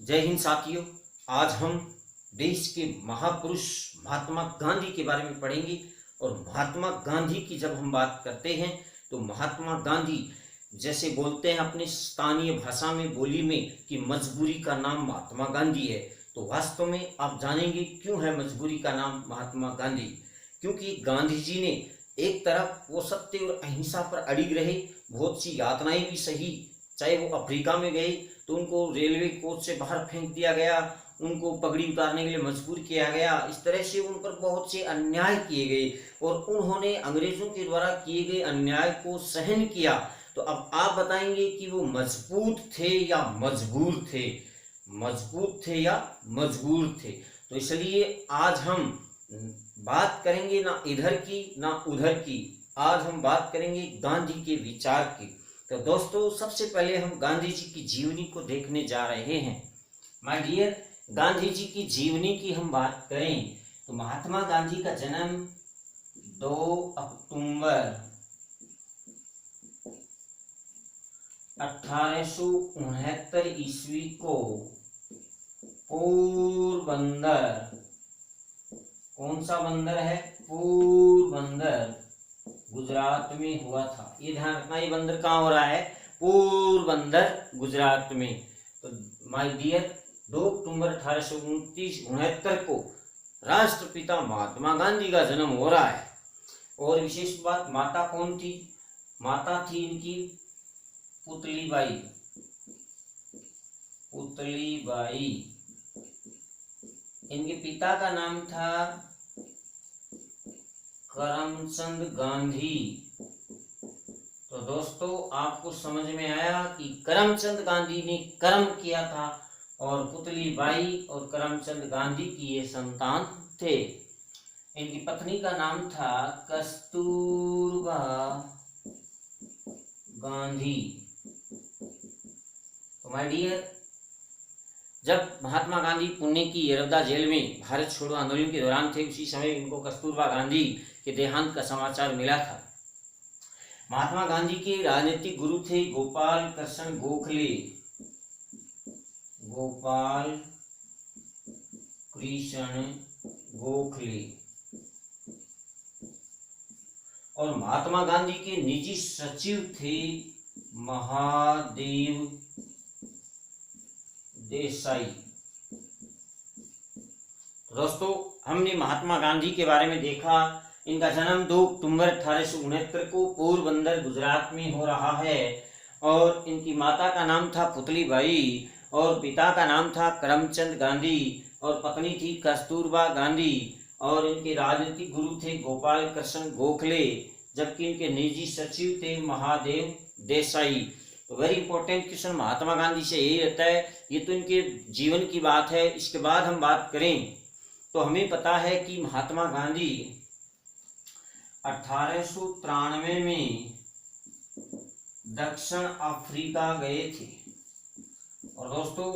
जय हिंद साथियों। आज हम देश के महापुरुष महात्मा गांधी के बारे में पढ़ेंगे। और महात्मा गांधी की जब हम बात करते हैं तो महात्मा गांधी जैसे बोलते हैं अपने स्थानीय भाषा में बोली में कि मजबूरी का नाम महात्मा गांधी है। तो वास्तव में आप जानेंगे क्यों है मजबूरी का नाम महात्मा गांधी। क्योंकि गांधी जी ने एक तरफ वो सत्य और अहिंसा पर अड़िग रहे, बहुत सी यातनाएं भी सही। चाहे वो अफ्रीका में गए तो उनको रेलवे कोच से बाहर फेंक दिया गया, उनको पगड़ी उतारने के लिए मजबूर किया गया। इस तरह से उन पर बहुत से अन्याय किए गए और उन्होंने अंग्रेजों के द्वारा किए गए अन्याय को सहन किया। तो अब आप बताएंगे कि वो मजबूत थे या मजबूर थे, मजबूत थे या मजबूर थे। तो इसलिए आज हम बात करेंगे ना इधर की ना उधर की, आज हम बात करेंगे गांधी के विचार की। तो दोस्तों सबसे पहले हम गांधी जी की जीवनी को देखने जा रहे हैं। माय डियर, गांधी जी की जीवनी की हम बात करें तो महात्मा गांधी का जन्म 2 अक्टूबर 1869 ईस्वी को पोरबंदर, कौन सा बंदर है, पोरबंदर गुजरात में हुआ था। ये ध्यान रखना, ये बंदर कहाँ हो रहा है, पोरबंदर गुजरात में। तो माय डियर 2 अक्टूबर 1869 को राष्ट्रपिता महात्मा गांधी का जन्म हो रहा है। और विशेष बात, माता कौन थी, माता थी इनकी पुतलीबाई, पुतलीबाई। इनके पिता का नाम था करमचंद गांधी। तो दोस्तों आपको समझ में आया कि करमचंद गांधी ने कर्म किया था और पुतलीबाई और करमचंद गांधी की ये संतान थे। इनकी पत्नी का नाम था कस्तूरबा गांधी। तो माय डियर, जब महात्मा गांधी पुणे की यरवदा जेल में भारत छोड़ो आंदोलन के दौरान थे, उसी समय इनको कस्तूरबा गांधी के देहांत का समाचार मिला था। महात्मा गांधी के राजनीतिक गुरु थे गोपाल कृष्ण गोखले, गोपाल कृष्ण गोखले। और महात्मा गांधी के निजी सचिव थे महादेव देसाई। दोस्तों हमने महात्मा गांधी के बारे में देखा, इनका जन्म 2 अक्टूबर 1869 को पोरबंदर गुजरात में हो रहा है। और इनकी माता का नाम था पुतलीबाई और पिता का नाम था करमचंद गांधी और पत्नी थी कस्तूरबा गांधी। और इनके राजनीतिक गुरु थे गोपाल कृष्ण गोखले, जबकि इनके निजी सचिव थे महादेव देसाई। तो very important question Mahatma Gandhi से यही रहता है। ये तो इनके जीवन की बात है। इसके बाद हम बात करें तो हमें पता है कि महात्मा गांधी 1893 में दक्षिण अफ्रीका गए थे। और दोस्तों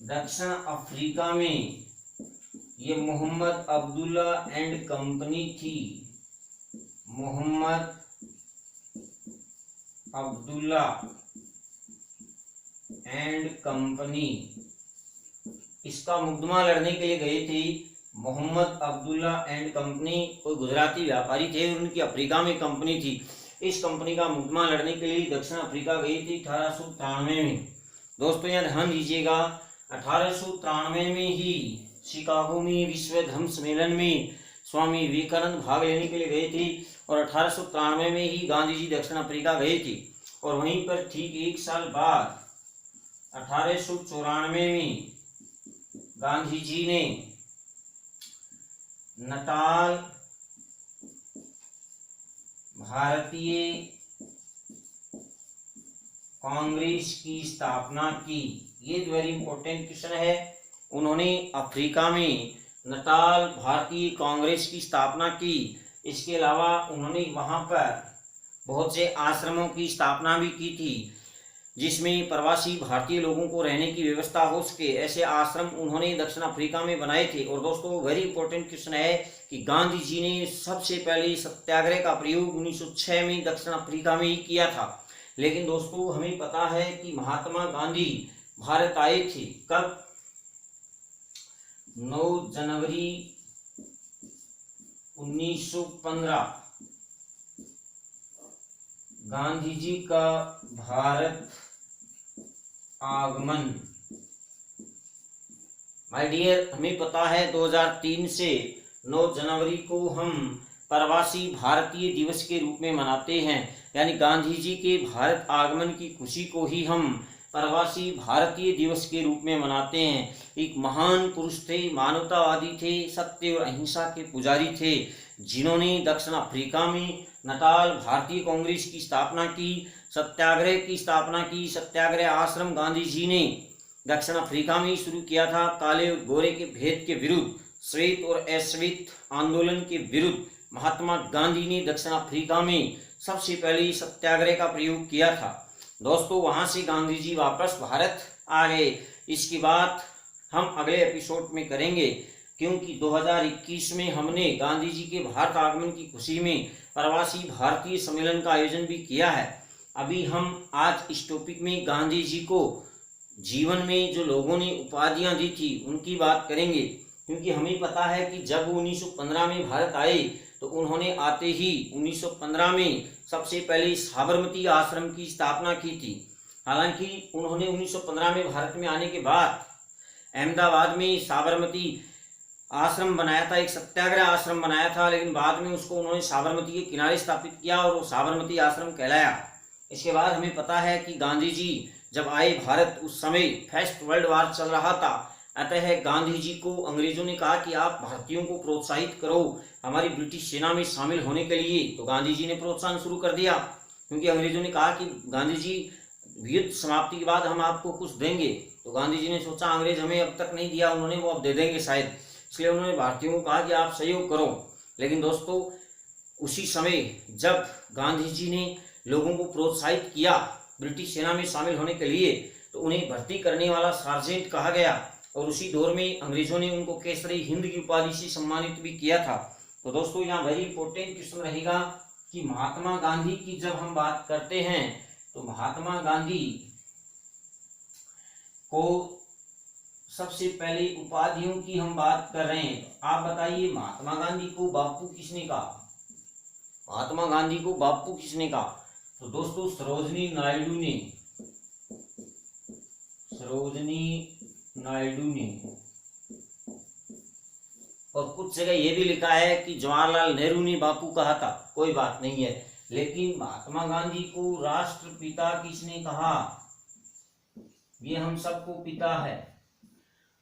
दक्षिण अफ्रीका में ये मोहम्मद अब्दुल्ला एंड कंपनी थी, मोहम्मद अब्दुल्ला एंड कंपनी, इसका मुकदमा लड़ने के लिए गए थे। मोहम्मद अब्दुल्ला एंड कंपनी कोई गुजराती व्यापारी थे, उनकी अफ्रीका में कंपनी थी। इस कंपनी का मुकदमा लड़ने के लिए दक्षिण अफ्रीका गई थी 1893 में। दोस्तों यहाँ ध्यान दीजिएगा, 1893 में ही शिकागो में विश्व धर्म सम्मेलन में स्वामी विवेकानंद भाग लेने के लिए गए थे। और 1893 में ही गांधी जी दक्षिण अफ्रीका गए थे। और वहीं पर ठीक 1 साल बाद 1894 में गांधी जी ने नटाल भारतीय कांग्रेस की स्थापना की। ये वेरी इंपॉर्टेंट क्वेश्चन है। उन्होंने अफ्रीका में नटाल भारतीय कांग्रेस की स्थापना की। इसके अलावा उन्होंने वहां पर बहुत से आश्रमों की स्थापना भी की थी, जिसमें प्रवासी भारतीय लोगों को रहने की व्यवस्था हो सके, ऐसे आश्रम उन्होंने दक्षिण अफ्रीका में बनाए थे। और दोस्तों वेरी इंपॉर्टेंट क्वेश्चन है कि गांधी जी ने सबसे पहले सत्याग्रह का प्रयोग 1906 में दक्षिण अफ्रीका में ही किया था। लेकिन दोस्तों हमें पता है कि महात्मा गांधी भारत आए थे कब, 9 जनवरी 1915 गांधी जी का भारत आगमन। माय डियर, हमें पता है 2003 से 9 जनवरी को हम प्रवासी भारतीय दिवस के रूप में मनाते हैं, यानी गांधी जी के भारत आगमन की खुशी को ही हम प्रवासी भारतीय दिवस के रूप में मनाते हैं। एक महान पुरुष थे, मानवतावादी थे, सत्य और अहिंसा के पुजारी थे, जिन्होंने दक्षिण अफ्रीका में नटाल भारतीय कांग्रेस की स्थापना की, सत्याग्रह की स्थापना की। सत्याग्रह आश्रम गांधी जी ने दक्षिण अफ्रीका में शुरू किया था, काले और गोरे के भेद के विरुद्ध, श्वेत और अश्वेत आंदोलन के विरुद्ध महात्मा गांधी ने दक्षिण अफ्रीका में सबसे पहले सत्याग्रह का प्रयोग किया था। दोस्तों, वहां से गांधी जी वापस भारत आ गए। इसकी बात हम अगले एपिसोड में करेंगे, क्योंकि 2021 में हमने गांधी जी के भारत आगमन की खुशी में प्रवासी भारतीय सम्मेलन का आयोजन भी किया है। अभी हम आज इस टॉपिक में गांधी जी को जीवन में जो लोगों ने उपाधियां दी थी उनकी बात करेंगे, क्योंकि हमें पता है कि जब वो 1915 में भारत आए तो उन्होंने आते ही 1915 में सबसे पहले साबरमती आश्रम की स्थापना की थी। हालांकि उन्होंने 1915 में भारत में आने के बाद अहमदाबाद में साबरमती आश्रम बनाया था, एक सत्याग्रह आश्रम बनाया था, लेकिन बाद में उसको उन्होंने साबरमती के किनारे स्थापित किया और वो साबरमती आश्रम कहलाया। इसके बाद हमें पता है कि गांधी जी जब आए भारत, उस समय फर्स्ट वर्ल्ड वार चल रहा था। अतः गांधी जी को अंग्रेजों ने कहा कि आप भारतीयों को प्रोत्साहित करो हमारी ब्रिटिश सेना में शामिल होने के लिए। तो गांधी जी ने प्रोत्साहन शुरू कर दिया, क्योंकि अंग्रेजों ने कहा कि गांधी जी युद्ध समाप्ति के बाद हम आपको कुछ देंगे। तो गांधी जी ने सोचा अंग्रेज हमें अब तक नहीं दिया, उन्होंने वो अब दे देंगे शायद, इसलिए उन्होंने भारतीयों को कहा कि आप सहयोग करो। लेकिन दोस्तों, उसी समय जब गांधी जी ने लोगों को प्रोत्साहित किया ब्रिटिश सेना में शामिल होने के लिए, तो उन्हें भर्ती करने वाला सार्जेंट कहा गया, और उसी दौर में अंग्रेजों ने उनको केसरी हिंद की उपाधि से सम्मानित भी किया था। तो दोस्तों, यहाँ वेरी इंपॉर्टेंट क्वेश्चन रहेगा कि महात्मा गांधी की जब हम बात करते हैं तो महात्मा गांधी को सबसे पहले उपाधियों की हम बात कर रहे हैं। आप बताइए, महात्मा गांधी को बापू किसने कहा? महात्मा गांधी को बापू किसने कहा? तो दोस्तों, सरोजनी नायडू ने, सरोजनी नायडू ने। और कुछ जगह यह भी लिखा है कि जवाहरलाल नेहरू ने बापू कहा था, कोई बात नहीं है। लेकिन महात्मा गांधी को राष्ट्रपिता किसने कहा? ये हम सबको पिता है।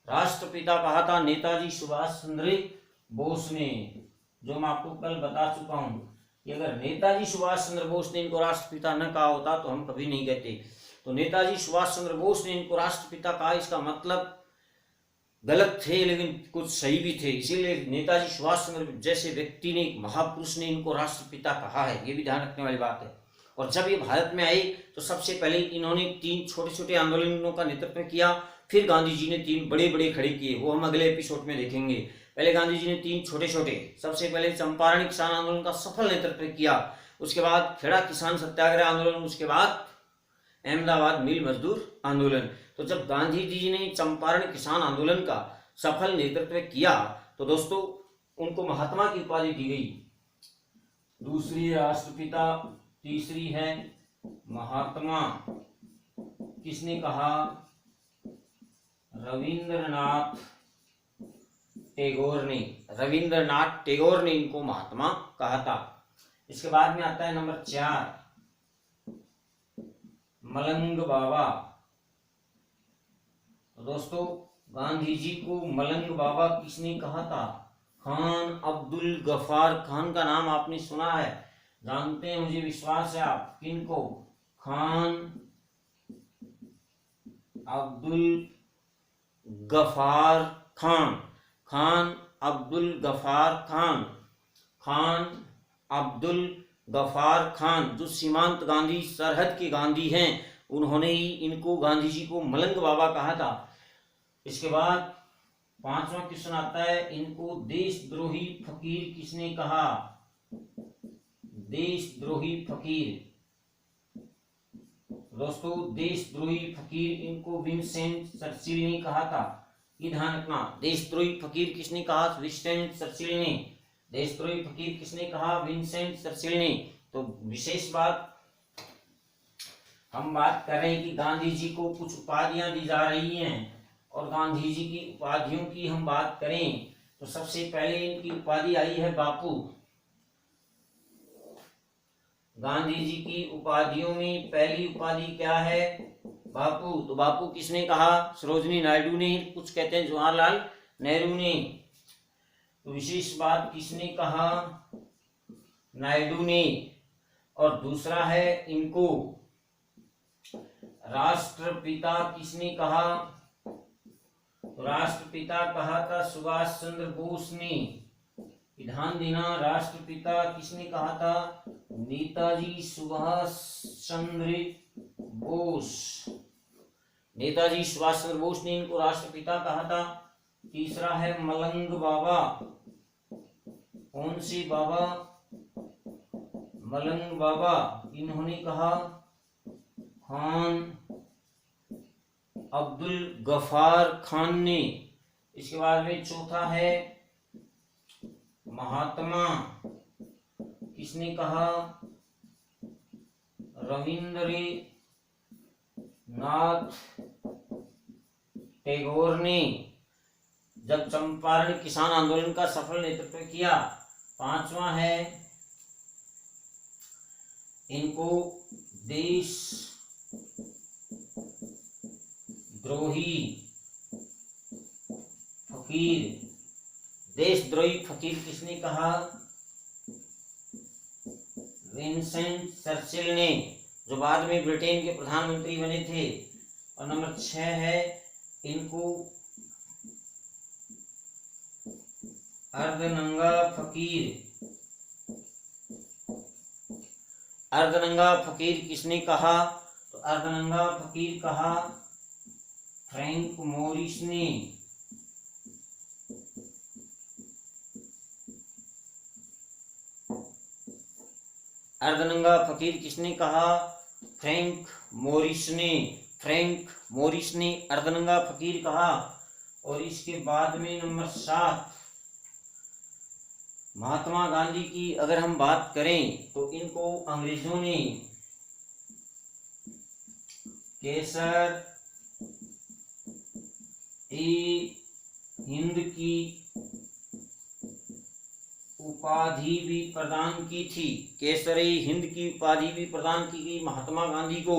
राष्ट्रपिता कहा था नेताजी सुभाष चंद्र बोस ने, जो मैं आपको कल बता चुका हूं कि अगर नेताजी सुभाष चंद्र बोस ने इनको राष्ट्रपिता न कहा होता तो हम कभी नहीं कहते। तो नेताजी सुभाष चंद्र बोस ने इनको राष्ट्रपिता कहा, इसका मतलब गलत थे लेकिन कुछ सही भी थे, इसीलिए नेताजी सुभाष चंद्र जैसे व्यक्ति ने, महापुरुष ने इनको राष्ट्रपिता कहा है, ये भी ध्यान रखने वाली बात है। और जब ये भारत में आए तो सबसे पहले इन्होंने 3 छोटे छोटे आंदोलनों का नेतृत्व किया, फिर गांधी जी ने 3 बड़े बड़े खड़े किए, वो हम अगले एपिसोड में देखेंगे। पहले गांधी जी ने 3 छोटे छोटे, सबसे पहले चंपारण किसान आंदोलन का सफल नेतृत्व किया, उसके बाद खेड़ा किसान सत्याग्रह आंदोलन, उसके बाद अहमदाबाद मिल मजदूर आंदोलन। तो जब गांधी जी ने चंपारण किसान आंदोलन का सफल नेतृत्व किया तो दोस्तों उनको महात्मा की उपाधि दी गई। दूसरी राष्ट्रपिता, तीसरी है महात्मा। किसने कहा? रविंद्रनाथ टैगोर ने। रविंद्रनाथ टैगोर ने इनको महात्मा कहा था। इसके बाद में आता है नंबर 4, मलंग बाबा। तो दोस्तों, गांधी जी को मलंग बाबा किसने कहा था? खान अब्दुल गफार खान का नाम आपने सुना है, जानते हैं, मुझे विश्वास है आप। किनको? खान अब्दुल गफार खान। खान अब्दुल गफार खान, खान अब्दुल गफार खान, जो सीमांत गांधी, सरहद के गांधी हैं, उन्होंने ही इनको, गांधी जी को मलंग बाबा कहा था। इसके बाद 5वां क्वेश्चन आता है, इनको देशद्रोही फकीर किसने कहा? देशद्रोही फकीर। दोस्तों, देशद्रोही फकीर इनको विंसेंट चर्चिल ने कहा था। ये ध्यान रखना। देशद्रोही फकीर किसने कहा? विंस्टन चर्चिल ने। देशद्रोही फकीर किसने कहा? विंस्टन चर्चिल ने। तो विशेष बात हम बात कर रहे हैं कि गांधी जी को कुछ उपाधियां दी जा रही हैं, और गांधी जी की उपाधियों की हम बात करें तो सबसे पहले इनकी उपाधि आई है बापू। गांधी जी की उपाधियों में पहली उपाधि क्या है? बापू। तो बापू किसने कहा? सरोजिनी नायडू ने, कुछ कहते हैं जवाहरलाल नेहरू ने। तो विशेष बात किसने कहा? नायडू ने। और दूसरा है इनको राष्ट्रपिता किसने कहा? राष्ट्रपिता कहा था सुभाष चंद्र बोस ने। ध्यान देना, राष्ट्रपिता किसने कहा था? नेताजी सुभाष चंद्र बोस। नेताजी सुभाष चंद्र बोस ने इनको राष्ट्रपिता कहा था। तीसरा है मलंग बाबा। कौन सी बाबा? मलंग बाबा। इन्होंने कहा खान अब्दुल गफार खान ने। इसके बाद में चौथा है महात्मा। किसने कहा? रविंद्रनाथ टैगोर ने, जब चंपारण किसान आंदोलन का सफल नेतृत्व किया। पांचवा है इनको देशद्रोही फकीर। देशद्रोही फकीर किसने कहा? विंस्टन चर्चिल ने, जो बाद में ब्रिटेन के प्रधानमंत्री बने थे। और नंबर 6 है इनको अर्धनंगा फकीर। अर्धनंगा फकीर किसने कहा? तो अर्धनंगा फकीर कहा फ्रैंक मोरिस ने। अर्धनंगा फकीर किसने कहा? फ्रैंक मोरिस ने। फ्रैंक मोरिस ने अर्धनंगा फकीर कहा। और इसके बाद में नंबर 7 महात्मा गांधी की अगर हम बात करें तो इनको अंग्रेजों ने केसर ए हिंद की उपाधि भी प्रदान की थी। केसर ए हिंद की उपाधि भी प्रदान की गई महात्मा गांधी को।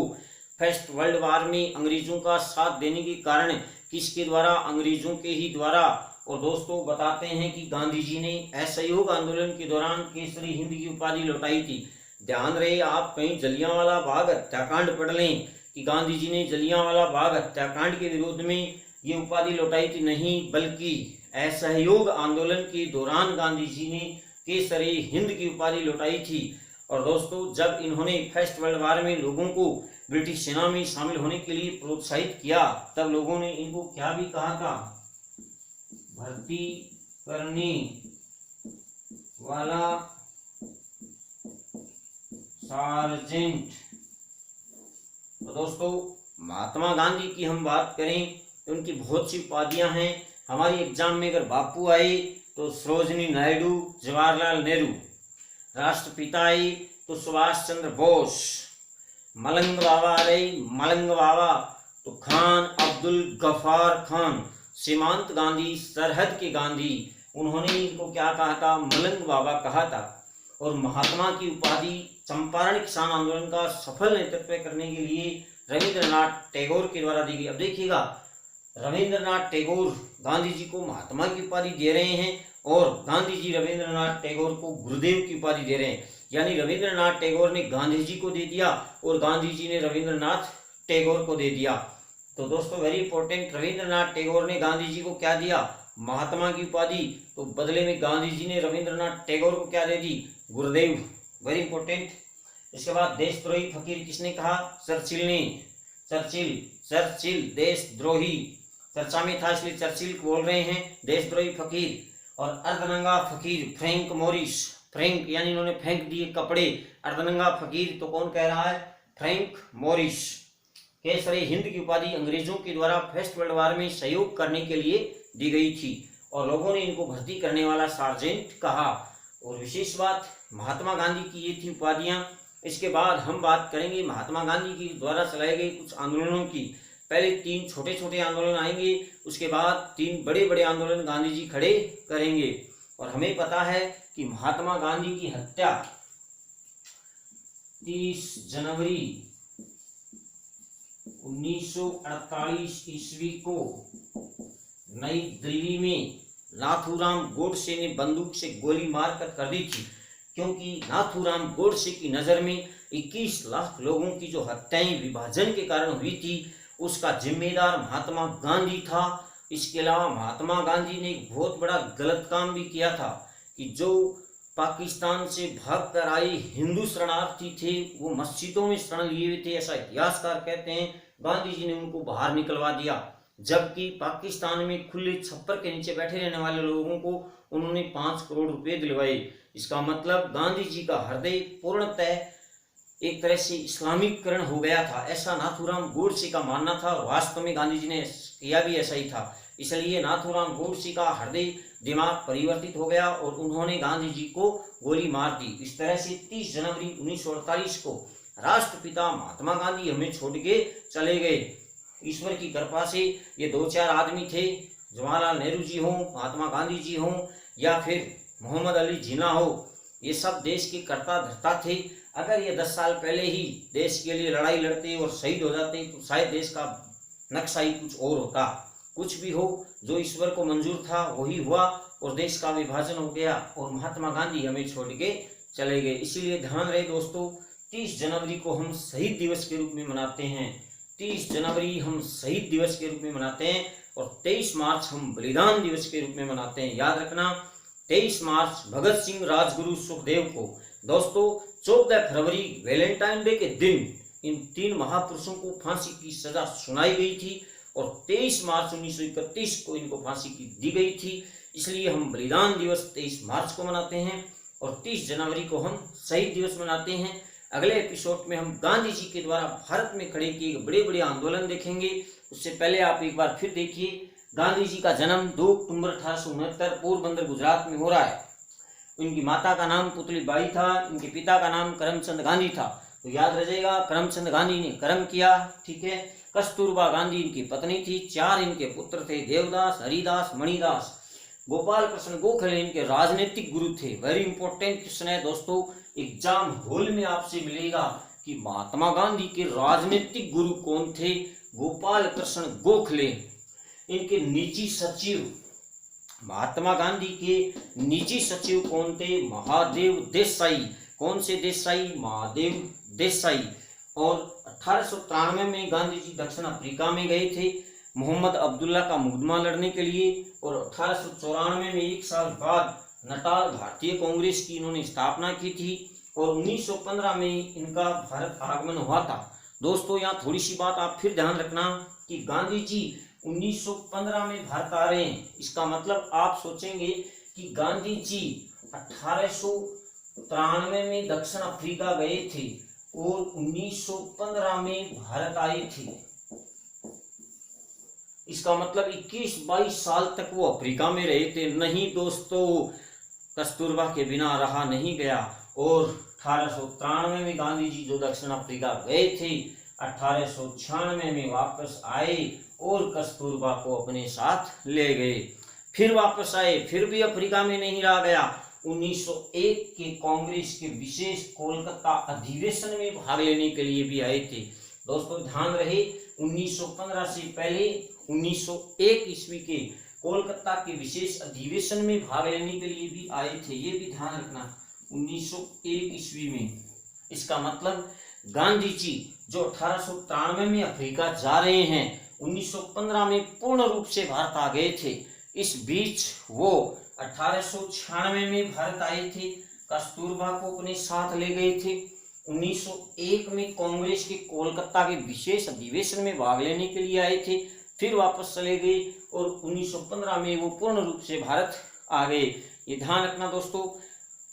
फर्स्ट वर्ल्ड वार में अंग्रेजों का साथ देने के कारण किसके द्वारा? अंग्रेजों के ही द्वारा। और दोस्तों बताते हैं कि गांधी जी ने असहयोग आंदोलन के दौरान केसरी हिंद की उपाधि लौटाई थी। ध्यान रहे आप कहीं जलियांवाला बाग हत्याकांड पढ़ लें कि गांधी जी ने जलियांवाला बाग हत्याकांड के विरोध में ये उपाधि लौटाई थी, नहीं, बल्कि असहयोग आंदोलन के दौरान गांधी जी ने केसरी हिंद की उपाधि लौटाई थी। और दोस्तों जब इन्होंने फर्स्ट वर्ल्ड वार में लोगों को ब्रिटिश सेना में शामिल होने के लिए प्रोत्साहित किया, तब लोगों ने इनको क्या भी कहा था? भर्ती करने वाला सार्जेंट। तो दोस्तों महात्मा गांधी की हम बात करें तो उनकी बहुत सी उपाधियां हैं। हमारी एग्जाम में अगर बापू आए तो सरोजिनी नायडू, जवाहरलाल नेहरू। राष्ट्रपिता आए तो सुभाष चंद्र बोस। मलंग बाबा रहे, मलंग बाबा तो खान अब्दुल गफार खान। सीमांत गांधी, सरहद के गांधी, उन्होंने इनको क्या कहा था? मलंग बाबा कहा था। और महात्मा की उपाधि चंपारण किसान आंदोलन का सफल नेतृत्व करने के लिए रविंद्रनाथ टैगोर के द्वारा दी गई। अब देखिएगा रविंद्रनाथ टैगोर गांधी जी को महात्मा की उपाधि दे रहे हैं और गांधी जी रविंद्रनाथ टैगोर को गुरुदेव की उपाधि दे रहे हैं। यानी रविंद्रनाथ टैगोर ने गांधी जी को दे दिया और गांधी जी ने रविंद्रनाथ टैगोर को दे दिया। तो दोस्तों वेरी इंपॉर्टेंट, रविंद्रनाथ टैगोर ने गांधी जी को क्या दिया? महात्मा की उपाधि। तो बदले में गांधी जी ने रविंद्रनाथ टैगोर को क्या दे दी? गुरुदेव। Very important. इसके बाद देशद्रोही फकीर किसने कहा? चर्चिल ने। चर्चिल देशद्रोही चर्चा में था इसलिए चर्चिल बोल रहे हैं, देशद्रोही फकीर। और अर्धनंगा फकीर फ्रैंक मोरिस। फ्रैंक यानी इन्होंने फेंक दिए कपड़े। अर्धनंगा फकीर तो कौन कह रहा है? Frank Morris. केसरे हिंद की उपाधि अंग्रेजों के द्वारा फर्स्ट वर्ल्ड वॉर में सहयोग करने के लिए दी गई थी और लोगों ने इनको भर्ती करने वाला सार्जेंट कहा। और विशेष बात महात्मा गांधी की ये थी उपाधियां। इसके बाद हम बात करेंगे महात्मा गांधी की द्वारा चलाए गए कुछ आंदोलनों की। पहले 3 छोटे छोटे आंदोलन आएंगे, उसके बाद 3 बड़े बड़े आंदोलन गांधी जी खड़े करेंगे। और हमें पता है कि महात्मा गांधी की हत्या 30 जनवरी 1948 ईस्वी को नई दिल्ली में नाथूराम गोडसे ने बंदूक से गोली मारकर कर दी थी, क्योंकि नाथूराम गोडसे की नज़र में 21 लाख लोगों की जो हत्याएं विभाजन के कारण हुई थी उसका जिम्मेदार महात्मा गांधी था। इसके अलावा महात्मा गांधी ने एक बहुत बड़ा गलत काम भी किया था कि जो पाकिस्तान से भागकर आए हिंदू शरणार्थी थे वो मस्जिदों में शरण लिए हुए थे, ऐसा इतिहासकार कहते हैं। गांधी जी ने उनको बाहर निकलवा दिया, जबकि पाकिस्तान में खुले छप्पर के नीचे बैठे रहने वाले लोगों को उन्होंने 5 करोड़ रुपए दिलवाए। इसका मतलब गांधी जी का हृदय पूर्णतः एक तरह से इस्लामीकरण हो गया था, ऐसा नाथूराम गोडसे का मानना था। और वास्तव में गांधी जी ने किया भी ऐसा ही था। इसलिए नाथूराम गोडसे का हृदय दिमाग परिवर्तित हो गया और उन्होंने गांधी जी को गोली मार दी। इस तरह से 30 जनवरी 1948 को राष्ट्रपिता महात्मा गांधी हमें छोड़ के चले गए। ईश्वर की कृपा से ये 2-4 आदमी थे, जवाहरलाल नेहरू जी हों, महात्मा गांधी जी हों या फिर मोहम्मद अली जिन्ना हो, ये सब देश के कर्ता धर्ता थे। अगर ये 10 साल पहले ही देश के लिए लड़ाई लड़ते और शहीद हो जाते तो शायद देश का नक्शा ही कुछ और होता। कुछ भी हो, जो ईश्वर को मंजूर था वही हुआ और देश का विभाजन हो गया और महात्मा गांधी हमें छोड़ के चले गए। इसीलिए ध्यान रहे दोस्तों, 30 जनवरी को हम शहीद दिवस के रूप में मनाते हैं। 30 जनवरी हम शहीद दिवस के रूप में मनाते हैं और 23 मार्च हम बलिदान दिवस के रूप में मनाते हैं। याद रखना, 23 मार्च भगत सिंह, राजगुरु, सुखदेव को। दोस्तों 14 फरवरी वैलेंटाइन डे के दिन इन 3 महापुरुषों को फांसी की सजा सुनाई गई थी और 23 मार्च 1931 को इनको फांसी की दी गई थी। इसलिए हम बलिदान दिवस 23 मार्च को मनाते हैं और 30 जनवरी को हम शहीद दिवस मनाते हैं। अगले एपिसोड में हम गांधी जी के द्वारा भारत में खड़े किए बड़े बड़े आंदोलन देखेंगे। उससे पहले आप एक बार फिर देखिए, गांधी जी का जन्म 2 अक्टूबर 1869 पोरबंदर गुजरात में हो रहा है। इनकी माता का नाम पुतली बाई था, इनके पिता का नाम करमचंद गांधी था। तो याद रह जाएगा, करमचंद गांधी ने कर्म किया, ठीक है। कस्तूरबा गांधी इनकी पत्नी थी। 4 इनके पुत्र थे, देवदास, हरिदास, मणिदास। गोपाल कृष्ण गोखले इनके राजनीतिक गुरु थे। वेरी इंपॉर्टेंट क्वेश्चन है दोस्तों, एग्जाम हॉल में आपसे मिलेगा कि महात्मा गांधी के राजनीतिक गुरु कौन थे। गोपाल कृष्ण गोखले। इनके निजी सचिव, महात्मा गांधी के निजी सचिव कौन थे? महादेव देसाई। कौन से देसाई? महादेव देसाई। और 1893 में गांधी जी दक्षिण अफ्रीका में गए थे मोहम्मद अब्दुल्ला का मुकदमा लड़ने के लिए और 1894 में 1 साल बाद नटाल भारतीय कांग्रेस की इन्होंने स्थापना की थी और 1915 में इनका भारत आगमन हुआ था। दोस्तों यहाँ थोड़ी सी बात आप फिर ध्यान रखना कि गांधी जी 1915 में भारत आ रहे हैं। इसका मतलब आप सोचेंगे कि गांधी जी 1893 में दक्षिण अफ्रीका गए थे और 1915 में भारत आए थे। इसका मतलब 21-22 साल तक वो अफ्रीका में रहे थे। नहीं दोस्तों, कस्तूरबा के बिना रहा नहीं गया और 1893 में गांधी जी जो दक्षिण अफ्रीका गए थे, 1896 में वापस आए और कस्तूरबा को अपने साथ ले गए। फिर वापस आए, फिर भी अफ्रीका में नहीं रहा गया। 1901 के कांग्रेस के विशेष कोलकाता अधिवेशन में भाग लेने के लिए भी आए थे। दोस्तों ध्यान रहे, 1915 से पहले 1901 ईस्वी के कोलकाता के विशेष अधिवेशन में भाग लेने के लिए भी आए थे। ये भी ध्यान रखना, 1901 ईस्वी में। इसका मतलब गांधी जी जो 1893 में अफ्रीका जा रहे हैं, 1915 में पूर्ण रूप से भारत आ गए थे। इस बीच वो 1896 में भारत आए थे, कस्तूरबा को अपने साथ ले गए थे। 1901 में कांग्रेस के कोलकाता के विशेष अधिवेशन में भाग लेने के लिए आए थे, फिर वापस चले गए और 1915 में वो पूर्ण रूप से भारत आ गए। ये ध्यान रखना दोस्तों,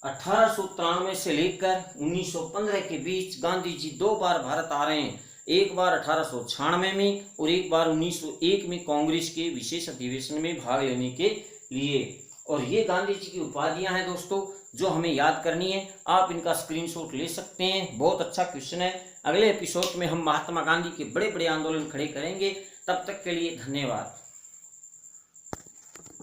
1893 से लेकर 1915 के बीच गांधी जी 2 बार भारत आ रहे हैं। एक बार 1896 में और एक बार 1901 में कांग्रेस के विशेष अधिवेशन में भाग लेने के लिए। और ये गांधी जी की उपाधियां हैं दोस्तों, जो हमें याद करनी है। आप इनका स्क्रीनशॉट ले सकते हैं। बहुत अच्छा क्वेश्चन है। अगले एपिसोड में हम महात्मा गांधी के बड़े बड़े आंदोलन खड़े करेंगे। तब तक के लिए धन्यवाद।